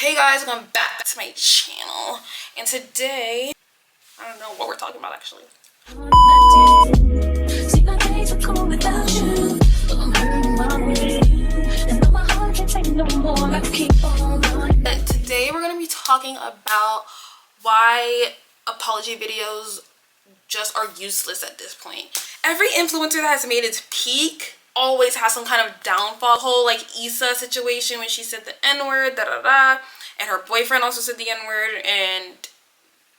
Hey guys, welcome back to my channel, and today I don't know what we're talking about actually. But today we're gonna be talking about why apology videos just are useless at this point. Every influencer that has made its peak always has some kind of downfall. The whole like Issa situation when she said the N-word, and her boyfriend also said the N-word, and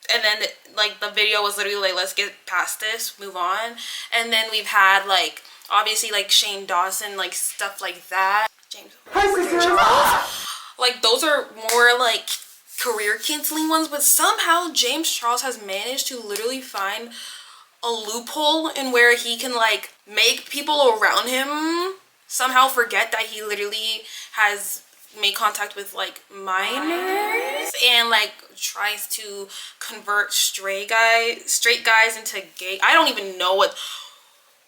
then like the video was literally like, let's get past this, move on. And then we've had like obviously like Shane Dawson, like stuff like that. James, like those are more like career canceling ones, but somehow James Charles has managed to literally find a loophole in where he can like make people around him somehow forget that he literally has made contact with like minors and like tries to convert straight guys into gay. I don't even know what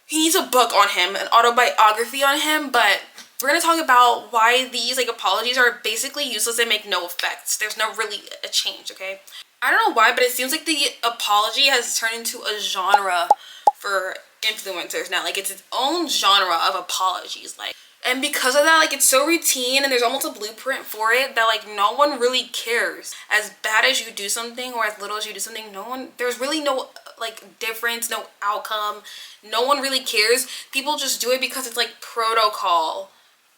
he needs. A book on him, an autobiography on him. But we're gonna talk about why these like apologies are basically useless and make no effects. There's no really a change. Okay, I don't know why, but it seems like the apology has turned into a genre for influencers now. Like it's its own genre of apologies. Like, and because of that, like it's so routine and there's almost a blueprint for it that like no one really cares. As bad as you do something or as little as you do something, there's really no like difference, no outcome. No one really cares. People just do it because it's like protocol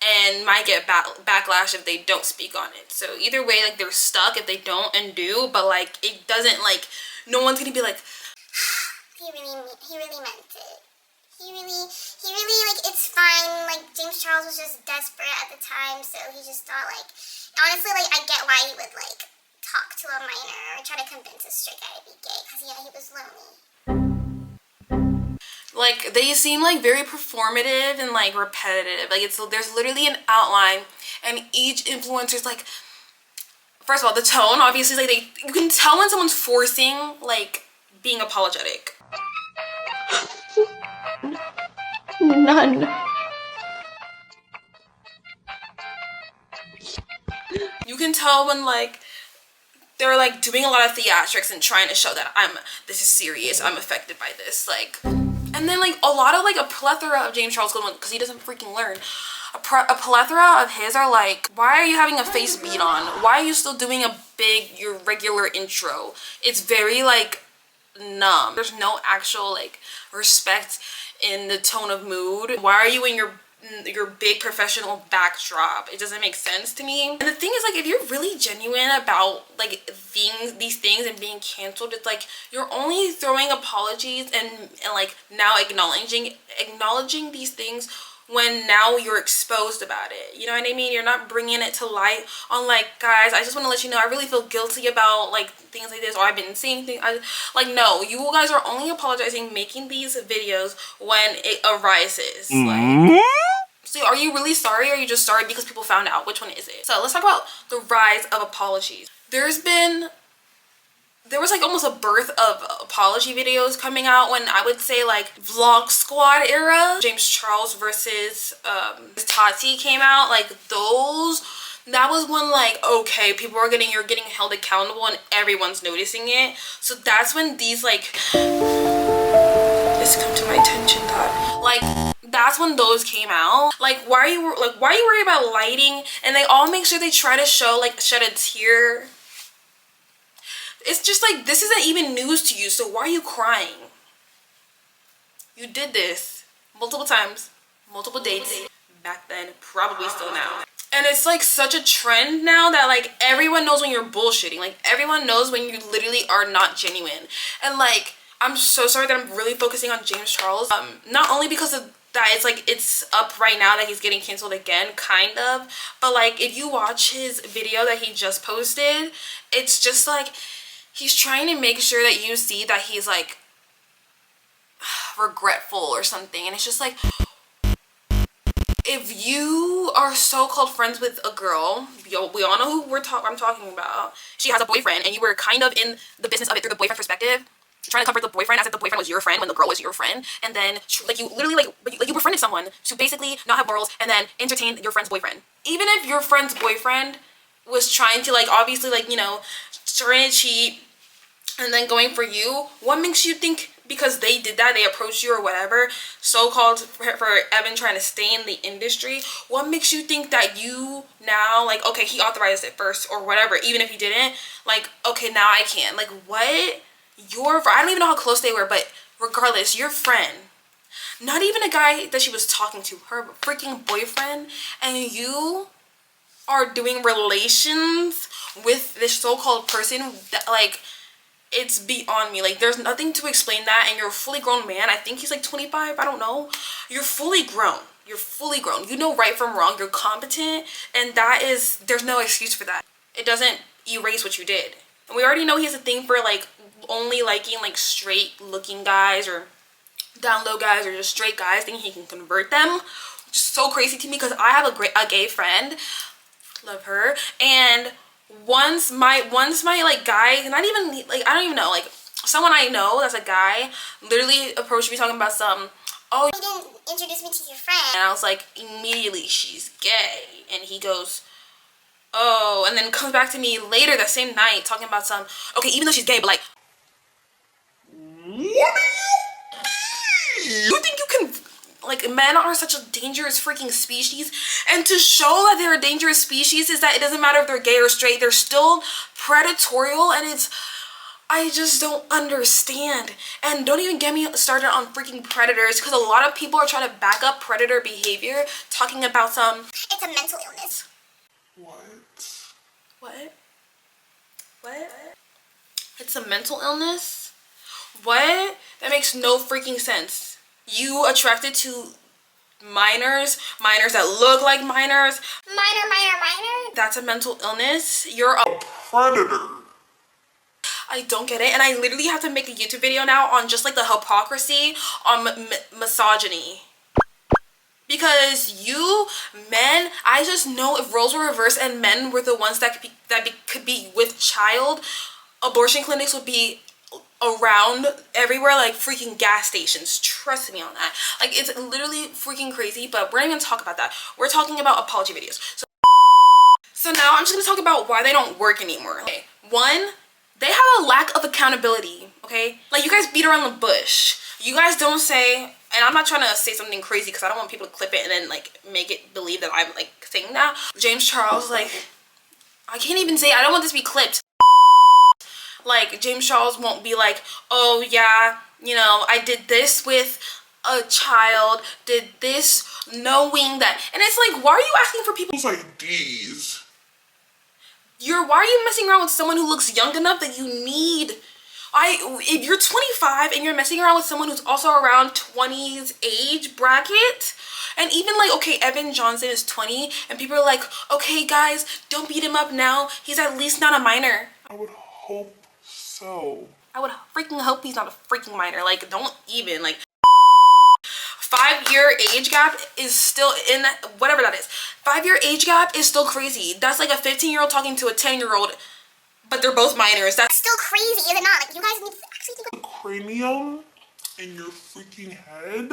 and might get backlash if they don't speak on it. So either way, like they're stuck if they don't and do, but like it doesn't, like no one's gonna be like he really meant it. He really like, it's fine. Like James Charles was just desperate at the time, so he just thought like, honestly, like I get why he would like talk to a minor or try to convince a straight guy to be gay, because yeah, he was lonely. Like they seem like very performative and like repetitive. Like there's literally an outline and each influencer's like, first of all, the tone, obviously, like you can tell when someone's forcing like being apologetic. None. You can tell when like they're like doing a lot of theatrics and trying to show that this is serious, I'm affected by this, like. And then like a lot of like a plethora of James Charles because he doesn't freaking learn. A plethora of his are like, why are you having a face beat on? Why are you still doing your regular intro? It's very like numb. There's no actual like respect in the tone of mood. Why are you in your big professional backdrop? It doesn't make sense to me. And the thing is, like, if you're really genuine about like these things and being canceled, it's like you're only throwing apologies and like now acknowledging these things when now you're exposed about it. You know what I mean? You're not bringing it to light on like, guys, I just want to let you know I really feel guilty about like things like this, or I've been seeing things. Like, no, you guys are only apologizing, making these videos when it arises. Like, so are you really sorry, or are you just sorry because people found out? Which one is it? So let's talk about the rise of apologies. There was like almost a birth of apology videos coming out when I would say like Vlog Squad era. James Charles versus Tati came out. Like that was when like, okay, you're getting held accountable and everyone's noticing it. So that's when these like, this come to my attention, God. Like that's when those came out. Like why are you worried about lighting? And they all make sure they try to shed a tear. It's just like, this isn't even news to you, so why are you crying? You did this multiple times, multiple dates, back then, probably still now. And it's like such a trend now that like everyone knows when you're bullshitting. Like everyone knows when you literally are not genuine. And like, I'm so sorry that I'm really focusing on James Charles. Not only because of that, it's up right now that he's getting canceled again, kind of. But like, if you watch his video that he just posted, it's just like, he's trying to make sure that you see that he's like regretful or something. And it's just like, if you are so-called friends with a girl, we all know who I'm talking about. She has a boyfriend and you were kind of in the business of it through the boyfriend perspective, trying to comfort the boyfriend as if the boyfriend was your friend when the girl was your friend. And then like you literally like you befriended someone to basically not have morals and then entertain your friend's boyfriend. Even if your friend's boyfriend was trying to like obviously like, you know, trying to cheat and then going for you, what makes you think because they did that, they approached you or whatever, so-called for Evan trying to stay in the industry, what makes you think that you now, like, okay, he authorized it first or whatever, even if he didn't, like, okay, now I can, like, what? I don't even know how close they were, but regardless, your friend, not even a guy that she was talking to, her freaking boyfriend, and you are doing relations with this so-called person that, like, it's beyond me. Like, there's nothing to explain that, and you're a fully grown man. I think he's like 25, I don't know. You're fully grown. You're fully grown. You know right from wrong. You're competent, and that is, there's no excuse for that. It doesn't erase what you did. And we already know he has a thing for like only liking like straight looking guys or down low guys or just straight guys, thinking he can convert them, which is so crazy to me because I have a gay friend, love her, and once my like guy, not even like, I don't even know, like someone I know that's a guy literally approached me talking about some, oh, You didn't introduce me to your friend. and I was like, immediately, she's gay, and he goes, oh, and then comes back to me later that same night talking about some, okay, even though she's gay, but like, you think you can, like, men are such a dangerous freaking species, and to show that they're a dangerous species is that it doesn't matter if they're gay or straight, they're still predatorial, and it's, I just don't understand. And don't even get me started on freaking predators, because a lot of people are trying to back up predator behavior, talking about some, It's a mental illness. what? It's a mental illness? What? That makes no freaking sense. You attracted to minors that look like minors. Minor. That's a mental illness. You're a predator. I don't get it, and I literally have to make a YouTube video now on just like the hypocrisy on misogyny. Because you men, I just know if roles were reversed and men were the ones that could be with child, abortion clinics would be around everywhere like freaking gas stations. Trust me on that. Like, it's literally freaking crazy, but we're not even talking about that. We're talking about apology videos. So now I'm just gonna talk about why they don't work anymore. Okay, one, they have a lack of accountability, okay? Like, you guys beat around the bush. You guys don't say, and I'm not trying to say something crazy because I don't want people to clip it and then like make it believe that I'm like saying that. James Charles, like, I can't even say, I don't want this to be clipped. Like, James Charles won't be like, oh yeah, you know, I did this with a child, did this knowing that, and it's like, why are you asking for people's IDs? Why are you messing around with someone who looks young enough that you need? If you're 25 and you're messing around with someone who's also around 20s age bracket, and even like, okay, Evan Johnson is 20, and people are like, okay guys, don't beat him up now, he's at least not a minor. I would hope so. I would freaking hope he's not a freaking minor. Like, don't even, like, 5-year age gap is still in, whatever that is. 5-year age gap is still crazy. That's like a 15-year-old talking to a 10-year-old, but they're both minors. That's Still crazy, is it not? Like, you guys need to actually think about cranium in your freaking head.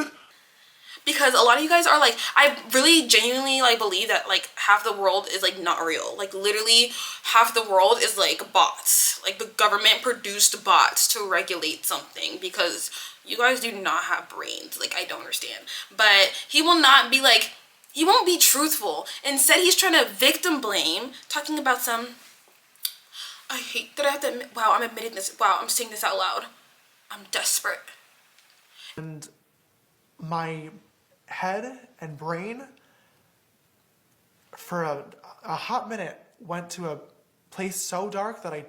because a lot of you guys are like, I really genuinely like believe that like half the world is like not real. Like, literally half the world is like bots. Like, the government produced bots to regulate something because you guys do not have brains. Like, I don't understand. But he will not be like, he won't be truthful. Instead, he's trying to victim blame, talking about some, I hate that I have to admit, wow, I'm admitting this, wow, I'm saying this out loud. I'm desperate. And my head and brain for a hot minute went to a place so dark that I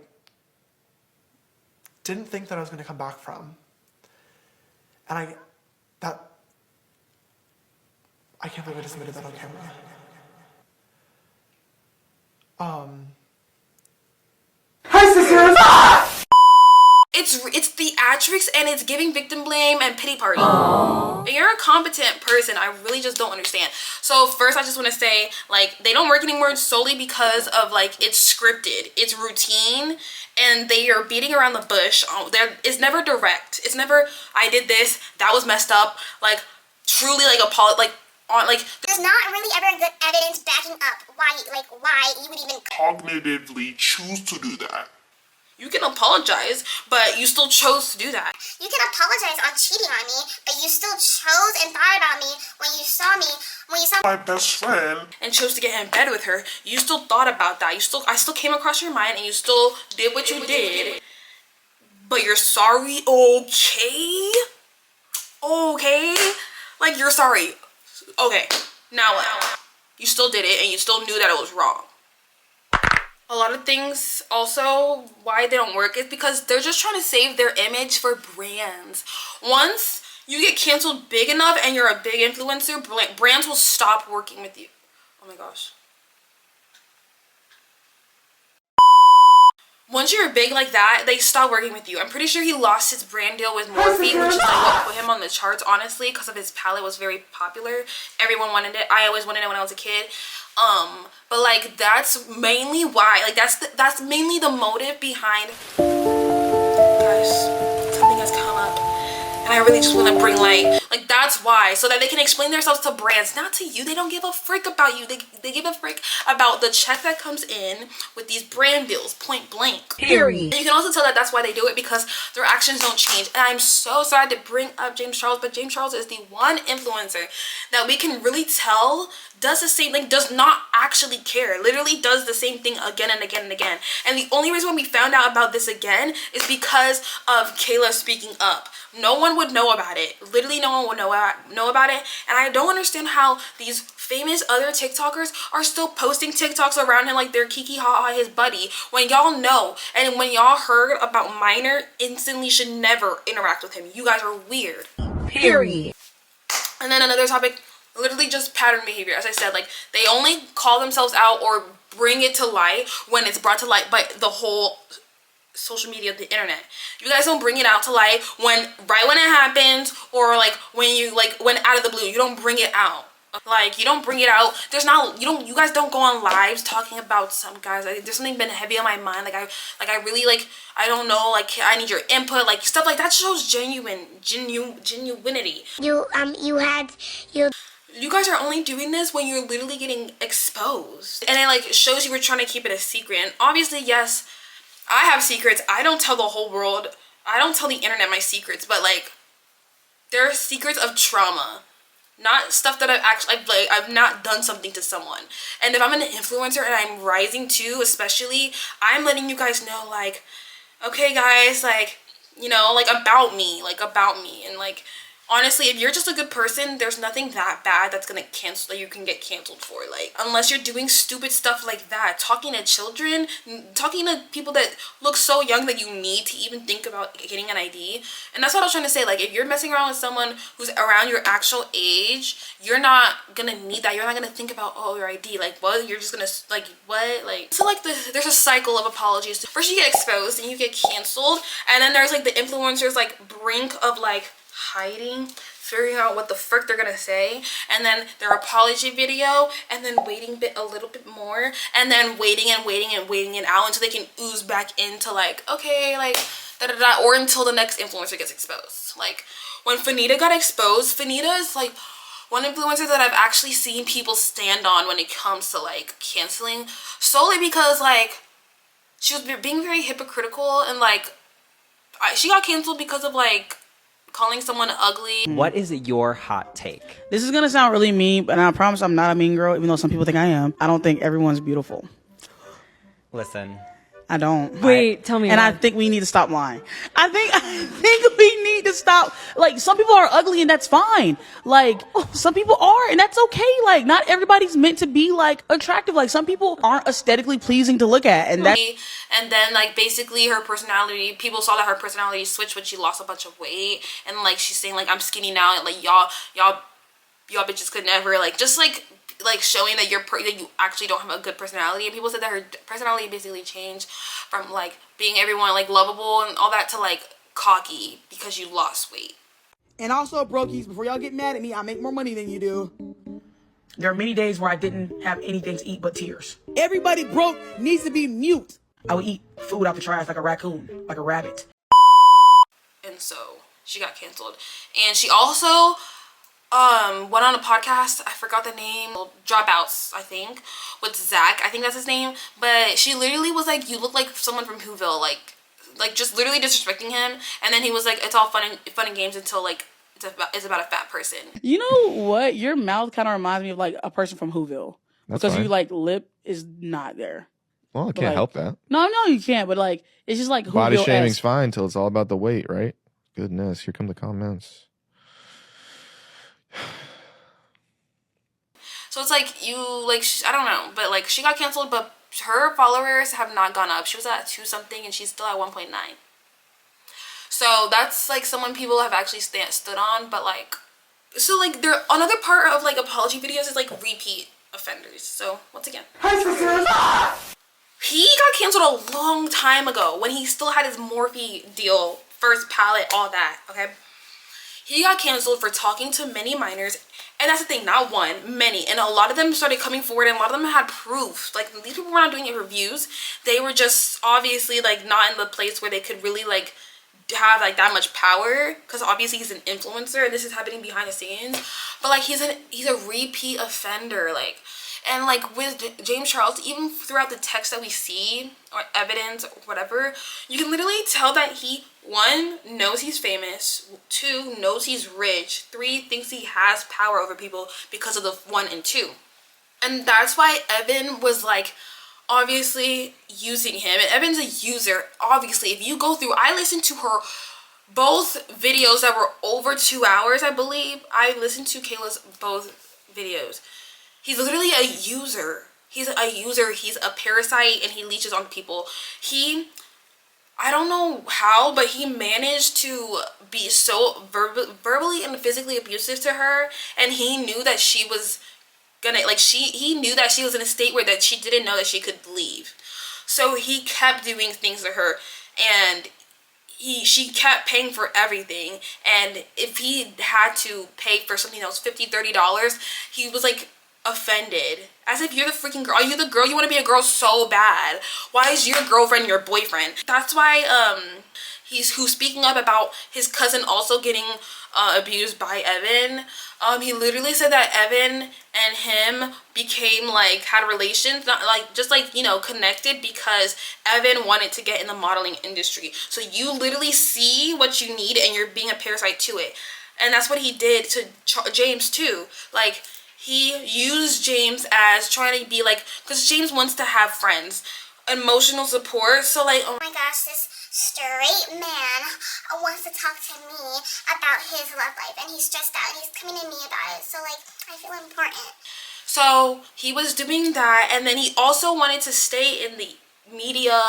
didn't think that I was going to come back from. And I can't believe I just admitted that on camera. Hi, sisters! It's theatrics, and it's giving victim blame and pity party. And you're a competent person. I really just don't understand. So first, I just want to say, like, they don't work anymore solely because of like, it's scripted, it's routine, and they are beating around the bush. It's never direct. It's never, I did this, that was messed up. Like, truly, like, on, like, there's not really ever good evidence backing up why you would even cognitively choose to do that. you can apologize, but you still chose to do that. You can apologize on cheating on me, but you still chose and thought about me when you saw My best friend. And chose to get in bed with her. You still thought about that. I still came across your mind, and you still did what you did. But you're sorry, okay? Okay? Like, you're sorry. Okay, now what? You still did it, and you still knew that it was wrong. A lot of things also, why they don't work is because they're just trying to save their image for brands. Once you get canceled big enough and you're a big influencer, brands will stop working with you. Oh my gosh. Once you're big like that, they stop working with you. I'm pretty sure he lost his brand deal with Morphe, which is like what put him on the charts, honestly, because of his palette was very popular. Everyone wanted it. I always wanted it when I was a kid. But like that's mainly why. Like that's mainly the motive behind. Guys, something has come up. And I really just want to bring light. Like, that's why. So that they can explain themselves to brands. Not to you. They don't give a frick about you. They give a frick about the check that comes in with these brand deals. Point blank. Period. And you can also tell that that's why they do it. Because their actions don't change. And I'm so sad to bring up James Charles. But James Charles is the one influencer that we can really tell does the same thing. Does not actually care. Literally does the same thing again and again and again. And the only reason we found out about this again is because of Kayla speaking up. No one would know about it. Literally no one would know about it. And I don't understand how these famous other TikTokers are still posting TikToks around him like they're Kiki Ha his buddy. When y'all know and when y'all heard about Minor, instantly should never interact with him. You guys are weird. Period. And then another topic, literally just pattern behavior. As I said, like they only call themselves out or bring it to light when it's brought to light by the whole social media, the internet. You guys don't bring it out to light right when it happens, or like when out of the blue. You don't bring it out. Like you don't bring it out. You guys don't go on lives talking about some guys. Like, there's something been heavy on my mind. I really I don't know, like I need your input, like stuff like that shows genuinity. You guys are only doing this when you're literally getting exposed. And it like shows you were trying to keep it a secret. And obviously, yes, I have secrets. I don't tell the whole world. I don't tell the internet my secrets, but like there are secrets of trauma. Not stuff that I've not done something to someone. And if I'm an influencer and I'm rising too, especially, I'm letting you guys know, like, okay guys, like, you know, like about me. And like, honestly, if you're just a good person, there's nothing that bad that's gonna cancel that you can get canceled for. Like, unless you're doing stupid stuff like that, talking to children, talking to people that look so young that you need to even think about getting an ID. And that's what I was trying to say. Like, if you're messing around with someone who's around your actual age, you're not gonna need that. You're not gonna think about, oh, your ID. Like, what? You're just gonna, like, what? Like, so like there's a cycle of apologies. First you get exposed and you get canceled, and then there's like the influencers like brink of like hiding, figuring out what the frick they're gonna say, and then their apology video, and then waiting a little bit more, and then waiting it out until they can ooze back into like, okay, like da-da-da, or until the next influencer gets exposed. Like when Fanita got exposed, Fanita is like one influencer that I've actually seen people stand on when it comes to like canceling, solely because like she was being very hypocritical, and like she got canceled because of like calling someone ugly. What is your hot take? This is gonna sound really mean, but I promise I'm not a mean girl, even though some people think I am. I don't think everyone's beautiful. Listen. I don't. Wait, tell me. And I think we need to stop lying. I think we need to stop. Like, some people are ugly and that's fine. Like, some people are and that's okay. Like, not everybody's meant to be like attractive. Like, some people aren't aesthetically pleasing to look at, and that. And then like basically her personality, people saw that her personality switched when she lost a bunch of weight, and like she's saying like, I'm skinny now, and like y'all bitches could never, like, just like showing that that you actually don't have a good personality. And people said that her personality basically changed from like being everyone like lovable and all that to like cocky because you lost weight. And also, brokies, before y'all get mad at me, I make more money than you do. There are many days where I didn't have anything to eat but tears. Everybody broke needs to be mute. I would eat food out the trash like a raccoon, like a rabbit. And so she got canceled. And she also went on a podcast, I forgot the name, Dropouts, I think, with Zach, I think that's his name, but she literally was like, you look like someone from Whoville, like just literally disrespecting him, and then he was like, it's all fun and games until like it's about a fat person. You know what? Your mouth kind of reminds me of like a person from Whoville. That's because fine. you like lip is not there. Well, I But, can't like, help that. No, you can't. But like, it's just like Body Whoville-esque. shaming's fine till it's all about the weight, right? Goodness, here come the comments. So it's like, I don't know, but like she got canceled, but her followers have not gone up. She was at 2 something and she's still at 1.9. So that's like someone people have actually stood on, but like, so like there, another part of like apology videos is like repeat offenders. So once again, he got canceled a long time ago when he still had his Morphe deal, first palette, all that, okay? He got canceled for talking to many minors, and that's the thing, not one, many, and a lot of them started coming forward, and a lot of them had proof. Like, these people were not doing reviews. They were just obviously like not in the place where they could really like have like that much power, because obviously he's an influencer and this is happening behind the scenes. But like he's a repeat offender, like. And like with James Charles, even throughout the text that we see or evidence or whatever, you can literally tell that he, 1, knows he's famous, 2, knows he's rich, 3, thinks he has power over people because of the 1 and 2. And that's why Evan was like obviously using him. And Evan's a user, obviously. If you go through, I listened to her both videos that were over 2 hours, I believe. I listened to Kayla's both videos. He's literally a user. He's a user. He's a parasite and he leeches on people. I don't know how, but he managed to be so verbally and physically abusive to her. And he knew that she was gonna, like, he knew that she was in a state where that she didn't know that she could leave. So he kept doing things to her, and she kept paying for everything. And if he had to pay for something that was $50, $30, he was like offended, as if you're the freaking girl. Are you the girl? You want to be a girl so bad. Why is your girlfriend your boyfriend? That's why he's speaking up about his cousin also getting abused by Evan. He literally said that Evan and him became like, had relations, not like, just like, you know, connected because Evan wanted to get in the modeling industry. So you literally see what you need and you're being a parasite to it. And that's what he did to James too. Like, he used James as trying to be like, because James wants to have friends, emotional support. So like, Oh my gosh, this straight man wants to talk to me about his love life, and he's stressed out and he's coming to me about it. So like, I feel important. so he was doing that, and then he also wanted to stay in the media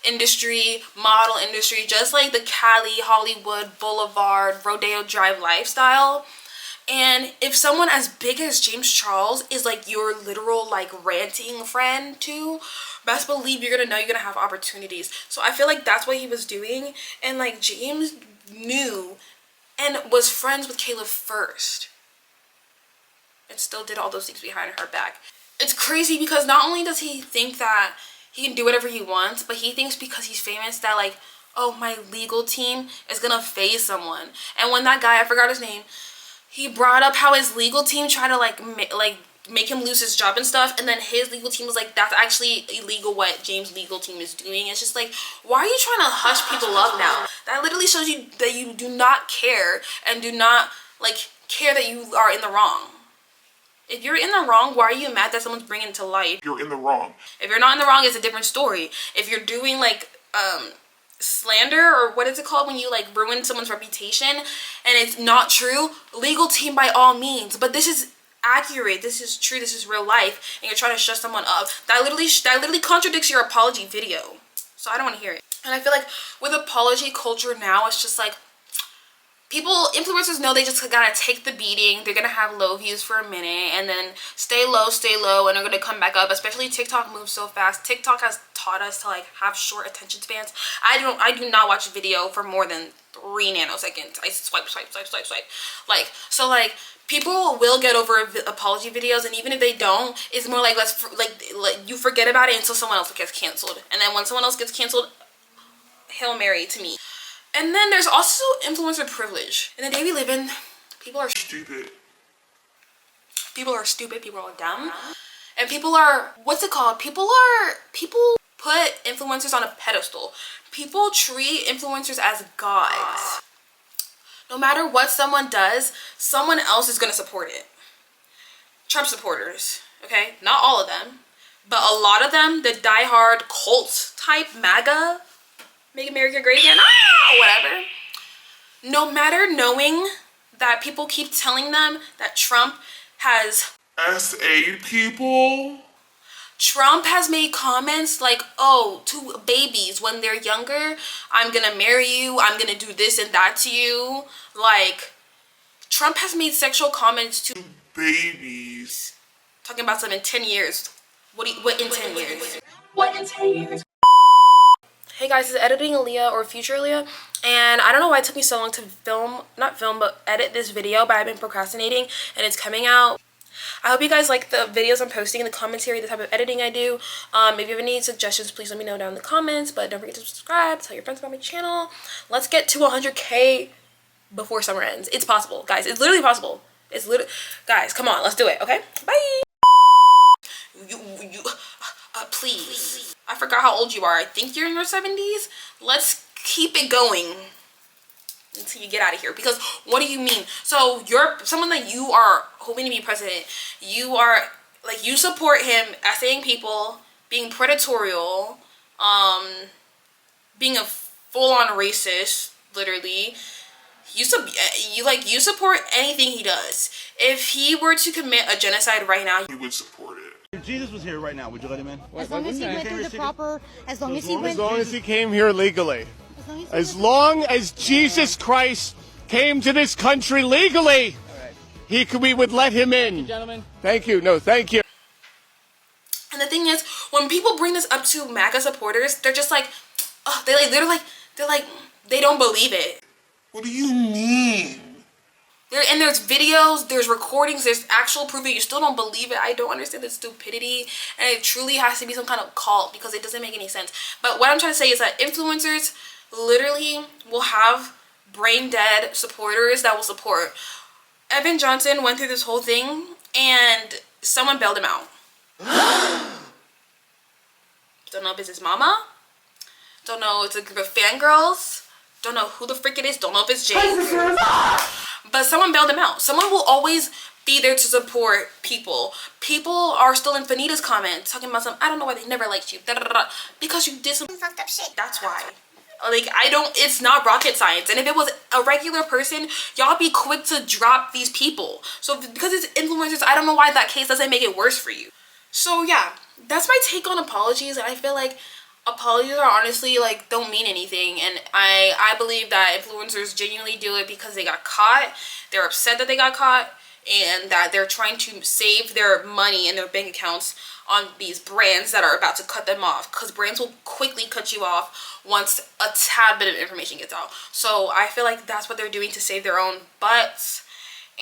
industry, model industry, just like the Cali, Hollywood, Boulevard, Rodeo Drive lifestyle. And if someone as big as James Charles is like your literal like ranting friend too, best believe you're gonna know you're gonna have opportunities. So I feel like that's what he was doing. And like James knew and was friends with Kayla first, and still did all those things behind her back. It's crazy because not only does he think that he can do whatever he wants, but he thinks because he's famous that like, oh, my legal team is gonna phase someone. And when that guy, I forgot his name, he brought up how his legal team tried to like make him lose his job and stuff, and then his legal team was like, that's actually illegal what James' legal team is doing. It's just like, why are you trying to hush people up now? That literally shows you that you do not care and do not like care that you are in the wrong. If you're in the wrong, why are you mad that someone's bringing it to light? You're in the wrong. If you're not in the wrong, it's a different story. If you're doing like slander, or what is it called when you like ruin someone's reputation and it's not true, legal team by all means. But this is accurate, this is true, this is real life, and you're trying to shut someone up. That literally contradicts your apology video. So I don't want to hear it. And I feel like with apology culture now, it's just like, influencers know they just gotta take the beating. They're gonna have low views for a minute and then stay low, and they're gonna come back up. Especially TikTok moves so fast. TikTok has taught us to like have short attention spans. I do not watch a video for more than 3 nanoseconds. I swipe. Like, so like, people will get over apology videos, and even if they don't, it's more like, you forget about it until someone else gets canceled. And then when someone else gets canceled, Hail Mary to me. And then there's also influencer privilege. In the day we live in, people are Stupid. People are stupid, people are dumb, and people are, what's it called? People put influencers on a pedestal. People treat influencers as gods. No matter what someone does, someone else is gonna support it. Trump supporters, okay? Not all of them, but a lot of them, the diehard cult type MAGA, make America great again, whatever. No matter knowing that people keep telling them that Trump has SA people. Trump has made comments like, oh, to babies when they're younger, I'm gonna marry you, I'm gonna do this and that to you. Like, Trump has made sexual comments to babies. Talking about some in 10 years. What in 10 years? What in 10 years? Hey guys, this is Editing Aaliyah or Future Aaliyah, and I don't know why it took me so long to edit this video, but I've been procrastinating and it's coming out. I hope you guys like the videos I'm posting, the commentary, the type of editing I do. If you have any suggestions, please let me know down in the comments, but don't forget to subscribe, tell your friends about my channel. Let's get to 100K before summer ends. It's possible, guys. It's literally possible. It's literally, guys, come on, let's do it, okay? Bye. Please. I forgot how old you are. I think you're in your 70s. Let's keep it going until you get out of here, because what do you mean? So you're someone that you are hoping to be president. You are like, you support him essaying people, being predatorial, being a full-on racist, literally. You support anything he does. If he were to commit a genocide right now, You would support it. If Jesus was here right now, would you let him in? As long as he went through the proper, as long as he came here legally. As long as Jesus Christ came to this country legally, we would let him in. Gentlemen. Thank you. No, thank you. and the thing is, when people bring this up to MAGA supporters, they're just like, oh, they're like, they don't believe it. What do you mean? And there's videos, there's recordings, there's actual proof that you still don't believe it. I don't understand the stupidity, and it truly has to be some kind of cult because it doesn't make any sense. But what I'm trying to say is that influencers literally will have brain dead supporters that will support. Evan Johnson went through this whole thing and someone bailed him out. Don't know if it's his mama, don't know if it's a group of fangirls, don't know who the frick it is, don't know if it's Jay. But someone bailed him out. Someone will always be there to support people. People are still in Fanita's comments talking about some, I don't know why they never liked you. Da, da, da, da, because you did some fucked up shit. That's why. Like, it's not rocket science. And if it was a regular person, y'all be quick to drop these people. So because it's influencers, I don't know why that case doesn't make it worse for you. So yeah, that's my take on apologies. And I feel like apologies are honestly, like, don't mean anything. And I believe that influencers genuinely do it because they got caught. They're upset that they got caught, and that they're trying to save their money in their bank accounts on these brands that are about to cut them off, because brands will quickly cut you off once a tad bit of information gets out. So I feel like that's what they're doing to save their own butts.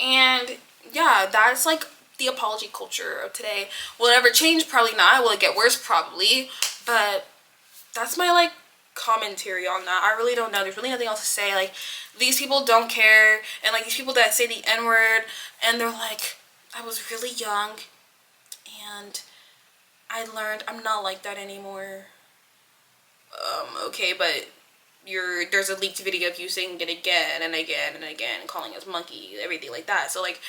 And yeah, that's like the apology culture of today. Will it ever change? Probably not. Will it get worse? Probably. But that's my like commentary on that. I really don't know. There's really nothing else to say. Like, these people don't care, and like these people that say the N-word and they're like, I was really young and I learned I'm not like that anymore. Okay, but there's a leaked video of you saying it again and again and again, calling us monkey, everything like that. So like,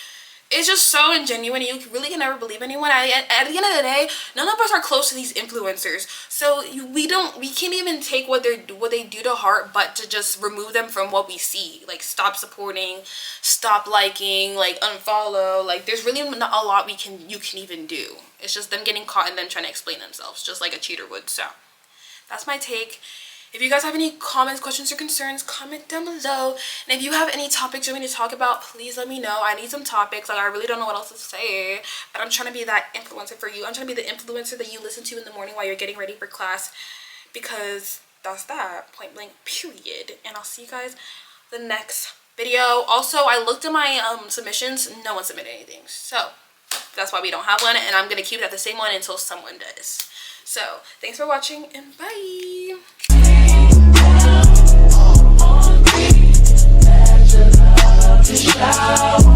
it's just so ingenuine. You really can never believe anyone. At the end of the day, none of us are close to these influencers, so we can't even take what they do to heart, but to just remove them from what we see. Like, stop supporting, stop liking, like unfollow. Like, there's really not a lot you can even do. It's just them getting caught and them trying to explain themselves, just like a cheater would. So that's my take. If you guys have any comments, questions, or concerns, comment down below. And if you have any topics you want me to talk about, please let me know. I need some topics. Like, I really don't know what else to say. But I'm trying to be that influencer for you. I'm trying to be the influencer that you listen to in the morning while you're getting ready for class. Because that's that. Point blank, period. And I'll see you guys the next video. Also, I looked at my submissions. No one submitted anything. So that's why we don't have one. And I'm going to keep it at the same one until someone does. So thanks for watching, and bye. Shower.